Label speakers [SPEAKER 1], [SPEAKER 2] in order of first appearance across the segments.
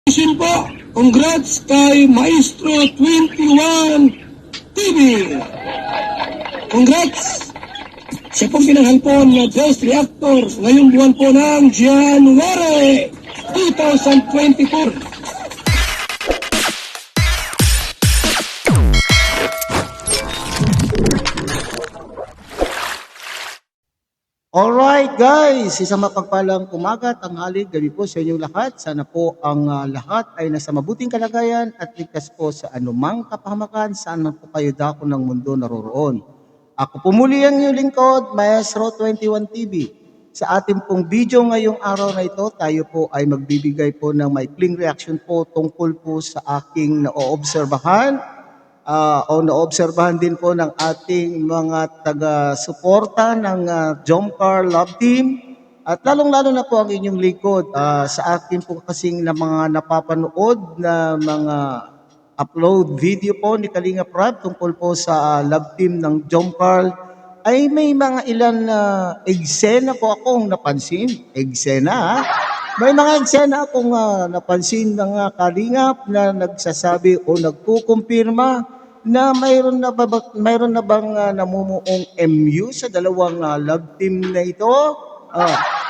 [SPEAKER 1] Congratulations po! Congrats kay Maestro 21 TV! Congrats! Siya pong pinanghalpon na Best Reactor ngayong buwan po ng January 2024.
[SPEAKER 2] Alright guys, isang mapagpalang umaga, tanghali, gabi po sa inyong lahat. Sana po ang lahat ay nasa mabuting kalagayan at ligtas po sa anumang kapahamakan saan man po kayo dako ng mundo naroroon. Ako po muli ang inyong lingkod, Maestro 21 TV. Sa ating pong video ngayong araw na ito, tayo po ay magbibigay po ng maikling reaction po tungkol po sa aking naoobserbahan o naobserbahan din po ng ating mga taga-suporta ng Jomcar Love Team at lalong-lalo na po ang inyong lingkod sa akin po kasing na mga napapanood na mga upload video po ni Kalinga Prab tungkol po sa Love Team ng Jomcar ay may mga ilan na eksena po akong napansin. Eksena ha? May mga eksena akong napansin mga kalingap na nagsasabi o nagkukumpirma na mayroon na bang namumuong MU sa dalawang love team na ito.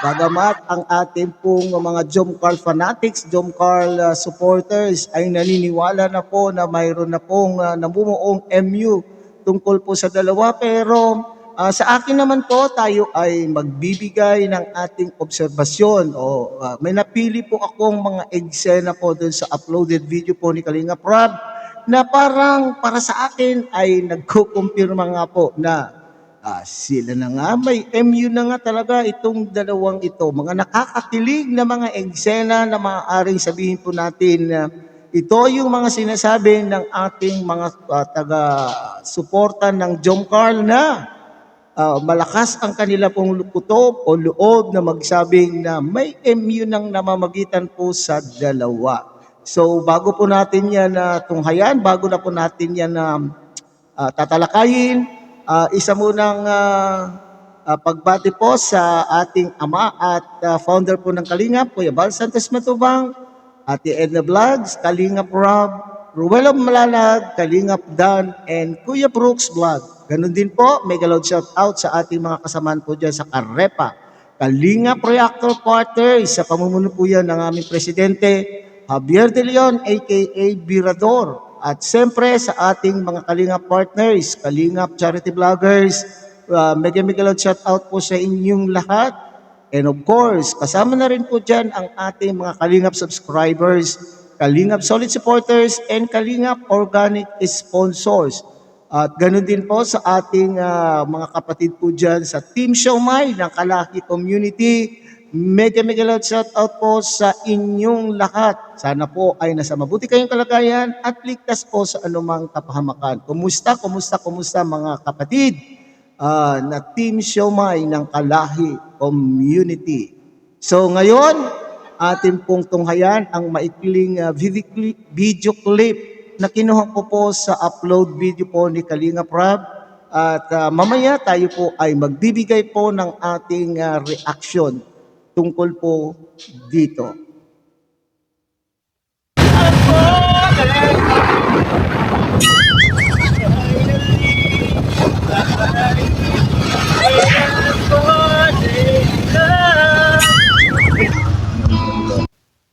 [SPEAKER 2] Bagamat ang ating pong mga Jomcar fanatics, Jomcar supporters ay naniniwala na po na mayroon na pong namumuong MU tungkol po sa dalawa, pero sa akin naman po, tayo ay magbibigay ng ating obserbasyon. May napili po akong mga eksena po dun sa uploaded video po ni Kalinga Prab na parang para sa akin ay nagkukumpirma nga po na sila na nga, may MU na nga talaga itong dalawang ito. Mga nakakakilig na mga eksena na maaaring sabihin po natin na ito yung mga sinasabi ng ating mga taga-suporta ng Jomcar na malakas ang kanila pong kutob o loob na magsabing na may MU nang namamagitan po sa dalawa. So bago po natin yan tunghayan, bago na po natin yan tatalakayin, isa munang pagbati po sa ating ama at founder po ng Kalingap, Kuya Bal Santos Matubang, Ate Edna Vlogs, Kalingap Rob, Ruelo Malalag, Kalingap Dan, and Kuya Brooks Vlog. Ganun din po, mega loud shout out sa ating mga kasamaan po dyan sa Karepa, Kalingap Reactor Partner, sa pamumuno po yan ng aming presidente, Javier De Leon aka Birador. At siyempre sa ating mga Kalingap partners, Kalingap Charity Vloggers, mega loud shout out po sa inyong lahat. And of course, kasama na rin po dyan ang ating mga Kalingap subscribers, Kalingap solid supporters, and Kalingap organic sponsors. At ganoon din po sa ating mga kapatid po dyan sa Team Siomay ng Kalaki Community. Mega loud shout out po sa inyong lahat. Sana po ay nasa mabuti kayong kalagayan at ligtas po sa anumang kapahamakan. Kumusta mga kapatid na Team Siomay ng Kalaki Community. So ngayon, atin pong tunghayan ang maikling video clip na kinuha ko po sa upload video po ni Kalinga Prab. At mamaya tayo po ay magbibigay po ng ating reaction tungkol po dito.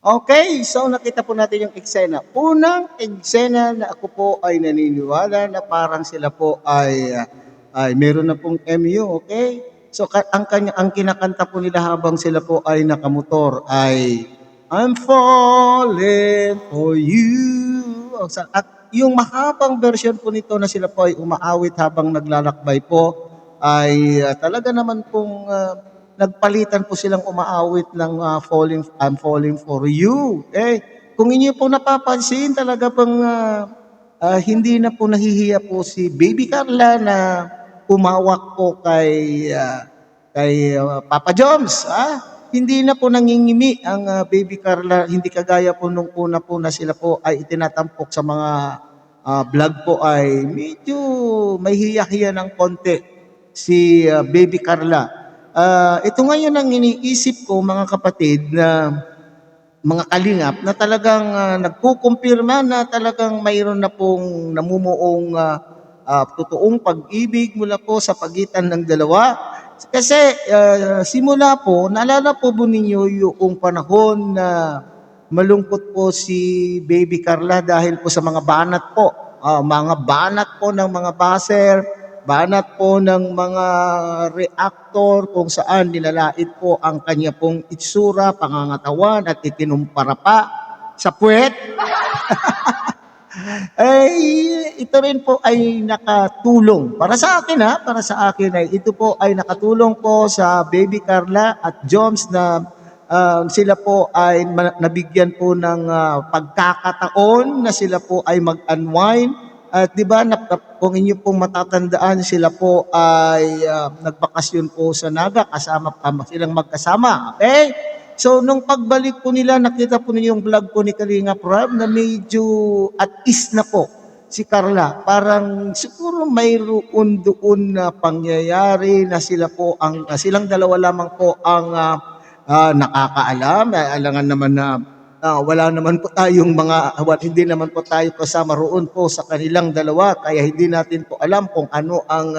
[SPEAKER 2] Okay, so nakita po natin yung eksena. Unang eksena na ako po ay naniniwala na parang sila po ay meron na pong MU, okay? So ang kinakanta po nila habang sila po ay nakamotor ay I'm falling for you. At yung mahabang version po nito na sila po ay umaawit habang naglalakbay po ay talaga naman pong nagpalitan po silang umaawit ng I'm falling for you. Kung inyo po napapansin, talaga pang hindi na po nahihiya po si Baby Carla na umawak po kay Papa Joms. Hindi na po nangingimi ang Baby Carla, hindi kagaya po nung una po na sila po ay itinatampok sa mga vlog po ay medyo may hiya-hiya ng konti si Baby Carla. Ito ngayon ang iniisip ko mga kapatid na mga kalingap na talagang nagkukumpirma na talagang mayroon na pong namumuong totoong pag-ibig mula po sa pagitan ng dalawa. Kasi simula po, naalala po ba ninyo yung panahon na malungkot po si Baby Carla dahil po sa mga banat po. Mga banat po ng mga baser, banat po ng mga reactor kung saan nilalait po ang kanya pong itsura, pangangatawan at ikinumpara pa sa puwet. Ay, ito rin po ay nakatulong. Para sa akin ay ito po ay nakatulong po sa Baby Carla at Joms na sila po ay nabigyan po ng pagkakataon na sila po ay mag-unwind. At 'di ba kung inyo pong matatandaan sila po ay nagbakasyon po sa Naga silang magkasama. Okay? So nung pagbalik po nila, nakita po ninyo yung vlog po ni Kalinga Prab na medyo at ease na po si Carla. Parang siguro mayroon doon na pangyayari na silang dalawa lamang po ang nakakaalam. Alangan naman na wala naman po tayong hindi naman po tayo kasama roon po sa kanilang dalawa. Kaya hindi natin po alam kung ano ang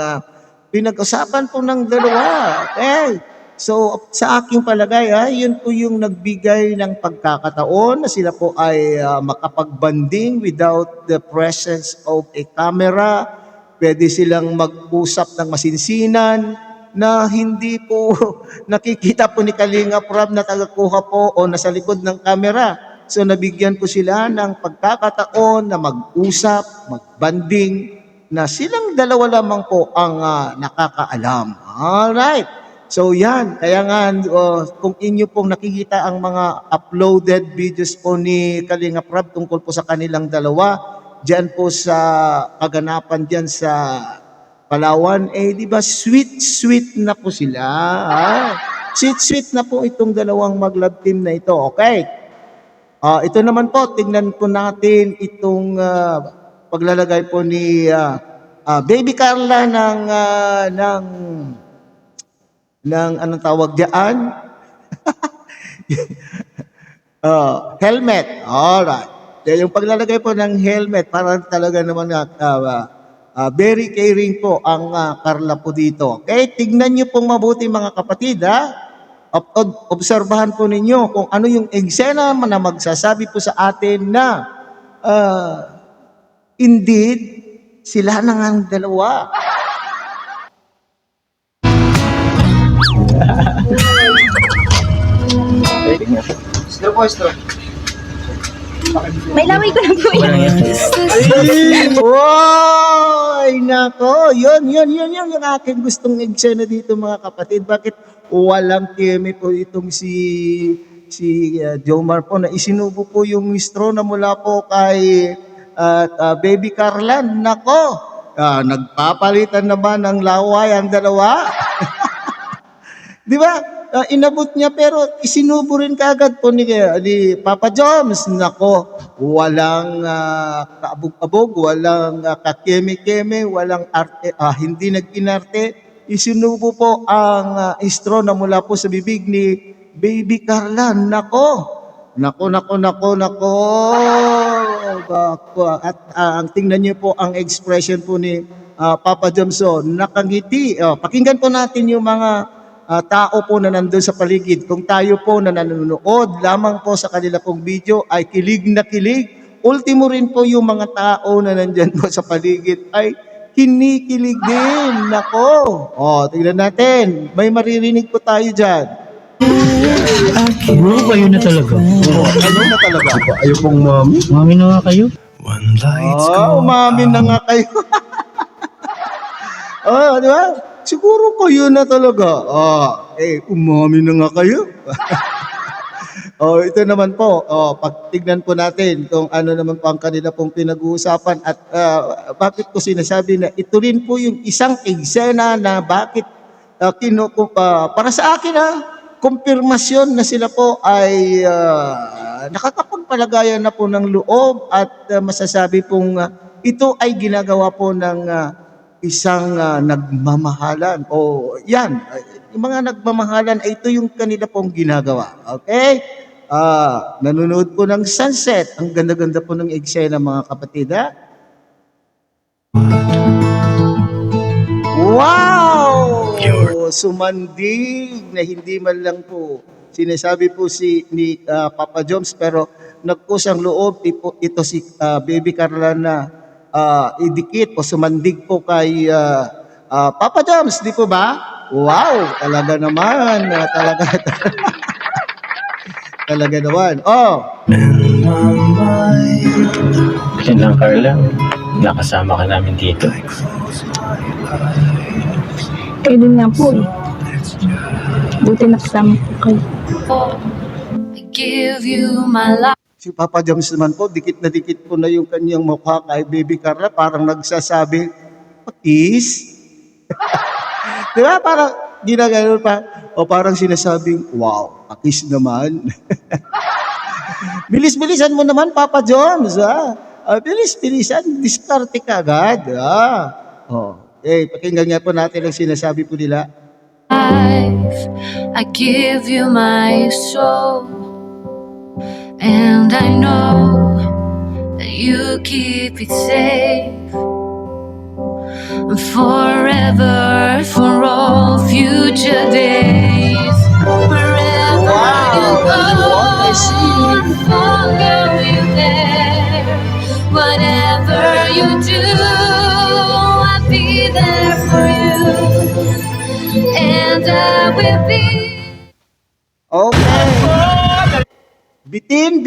[SPEAKER 2] pinag-usapan po ng dalawa. Okay? So, sa aking palagay, yun po yung nagbigay ng pagkakataon na sila po ay makapagbanding without the presence of a camera. Pwede silang mag-usap ng masinsinan na hindi po nakikita po ni Kalinga Prab na tagakuha po o nasa likod ng camera. So, nabigyan po sila ng pagkakataon na mag-usap, magbanding, na silang dalawa lamang po ang nakakaalam. Alright. So yan, kaya nga kung inyo pong nakikita ang mga uploaded videos po ni Kalinga Prab tungkol po sa kanilang dalawa, diyan po sa kaganapan diyan sa Palawan, di ba sweet na po sila. Sweet na po itong dalawang mag-love team na ito. Okay. Ito naman po, tingnan po natin itong paglalagay po ni Baby Carla ng anong tawag diyan? Helmet. Alright. Yung paglalagay po ng helmet, parang talaga naman very caring po ang Carla po dito. Okay, tignan niyo pong mabuti mga kapatid. Obserbahan po ninyo kung ano yung eksena na magsasabi po sa atin na indeed, sila na nga ang dalawa.
[SPEAKER 3] May laway ko na po yun.
[SPEAKER 2] Ay, nako. Yun yung aking gustong eksena dito mga kapatid. Bakit walang keme po itong si Jomar po na isinubo po yung straw na mula po kay Baby Carla. Nako. Nagpapalitan naman ng laway ang dalawa. Di ba? Inabot niya pero isinubo rin kaagad po ni Papa Joms. Nako, walang kaabog-abog, walang kakeme-keme, walang arte, hindi nag-inarte. Isinubo po ang straw na mula po sa bibig ni Baby Carla. Nako. At ang tingnan niyo po ang expression po ni Papa Johnson, nakangiti. Pakinggan po natin yung mga tao po na nandun sa paligid. Kung tayo po na nanonood lamang po sa kanila pong video ay kilig na kilig. Ultimo rin po yung mga tao na nandyan po sa paligid ay kinikilig din. Nako. Tignan natin. May maririnig po tayo dyan.
[SPEAKER 4] Bro, kayo na talaga.
[SPEAKER 2] Ano na talaga?
[SPEAKER 4] Ayaw pong mami. Mami na nga kayo.
[SPEAKER 2] Umamin na nga kayo. Di ba? Siguro kayo na talaga. Umami na nga kayo. Ito naman po, pagtignan po natin kung ano naman po ang kanila pong pinag-uusapan at bakit ko sinasabi na ito rin po yung isang eksena na bakit para sa akin kumpirmasyon na sila po ay nakakapagpalagayan na po ng loob at masasabi pong ito ay ginagawa po ng isang nagmamahalan. Yan, yung mga nagmamahalan ay ito yung kanila pong ginagawa. Okay? Nanonood po ng sunset. Ang ganda-ganda po ng eksena, mga kapatid, ha? Wow! Sumandig na hindi man lang po sinasabi po ni Papa Joms, pero nagkusang loob ito si Baby Carla na idikit o sumandig po kay Papa Joms, di po ba? Wow! Talaga naman. Talaga talaga naman. Oh!
[SPEAKER 4] Yan lang, Carla. Nakasama ka namin dito.
[SPEAKER 3] Kayo din nga po eh. Buti nakasama po kayo.
[SPEAKER 5] I give you my life.
[SPEAKER 2] Si Papa Joms naman po, dikit po na yung kanyang mukha kay Baby Carla. Parang nagsasabi, pakis? Di ba? Parang ginagano pa. O parang sinasabing, wow, pakis naman. Bilis-bilisan mo naman, Papa Joms. Bilis-bilisan, diskarte ka agad. Pakinggan nga po natin ang sinasabi po nila.
[SPEAKER 5] I give you my soul, and I know that you keep it safe forever, for all future days. Wherever you go, I'll follow you there. Whatever you do, I'll be there for you, and I will be.
[SPEAKER 2] Okay. Bitin.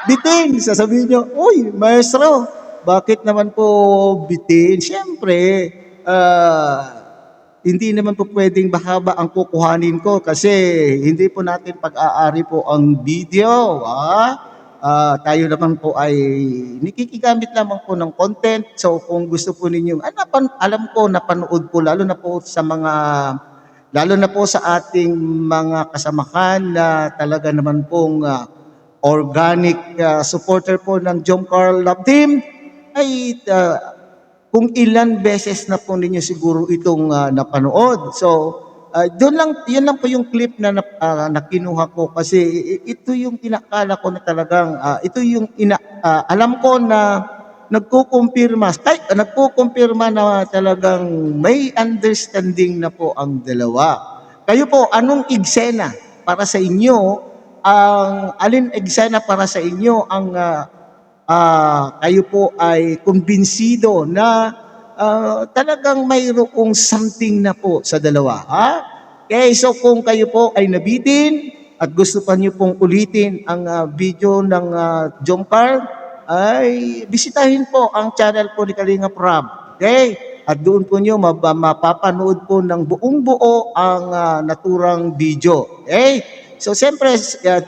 [SPEAKER 2] Bitin. Sasabihin nyo, uy, maestro, bakit naman po bitin? Siyempre, hindi naman po pwedeng bahaba ang kukuhanin ko kasi hindi po natin pag-aari po ang video. Tayo naman po ay nakikigamit lamang po ng content. So kung gusto po ninyong, alam ko napanood po lalo na po sa ating mga kasamahan na talaga naman pong organic supporter po ng Jom Carl Love Team, ay kung ilan beses na po ninyo siguro itong napanood. So yun lang po yung clip na nakinuha ko kasi ito yung inakala ko na talagang ito yung alam ko na nagkukumpirma na talagang may understanding na po ang dalawa. Kayo po, anong eksena para sa inyo, alin eksena para sa inyo ang kayo po ay kumbinsido na talagang mayroong something na po sa dalawa. Okay, so kung kayo po ay nabitin at gusto pa niyo pong ulitin ang video ng Jom Carl, ay bisitahin po ang channel po ni Kalinga Prab. Okay? At doon po niyo mapapanood po ng buong buo ang naturang video. Okay? So siyempre,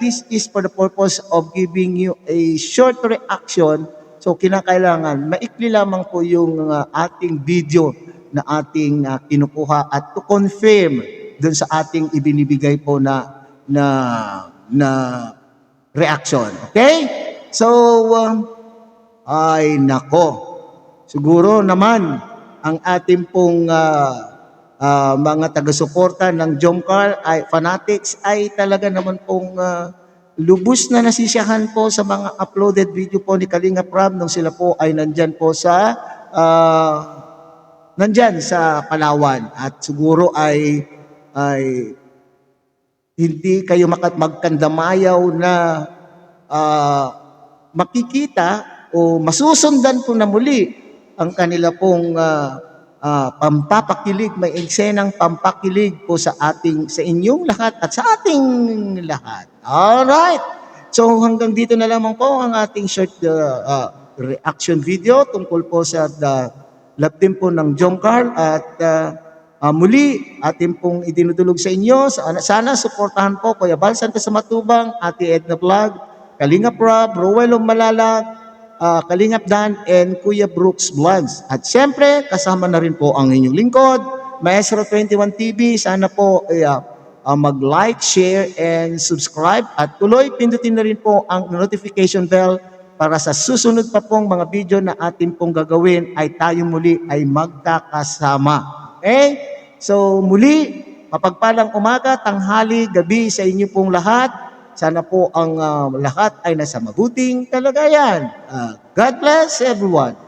[SPEAKER 2] this is for the purpose of giving you a short reaction. So kinakailangan, maikli lamang po yung ating video na ating kinukuha at to confirm doon sa ating ibinibigay po na reaction. Okay? So, ay nako. Siguro naman, ang ating pong mga taga-suporta ng Jom Carl ay fanatics ay talaga naman pong lubos na nasisiyahan po sa mga uploaded video po ni Kalinga Prab nung sila po ay nandyan sa Palawan. At siguro ay hindi kayo magkandamayaw na makikita o masusundan po na muli ang kanila pong pampapakilig, may eksenang pampakilig po sa inyong lahat at sa ating lahat. Alright. So hanggang dito na lamang po ang ating short reaction video tungkol po sa love team po ng Jom Carl at muli ating pong idinudulog sa inyo. Sana suportahan po Kuya Bal Santos sa Matubang, Ate Edna Vlog, Kalinga Prab, Rowel Malalag, Kalingap Dan, and Kuya Brooks Vlogs. At siyempre, kasama na rin po ang inyong lingkod, Maestro 21 TV. Sana po mag-like, share, and subscribe. At tuloy, pindutin na rin po ang notification bell para sa susunod pa pong mga video na atin pong gagawin ay tayo muli ay magkakasama. Okay? So muli, Mapagpalang umaga, tanghali, gabi sa inyo pong lahat. Sana po ang lahat ay nasa mabuting kalagayan. God bless everyone.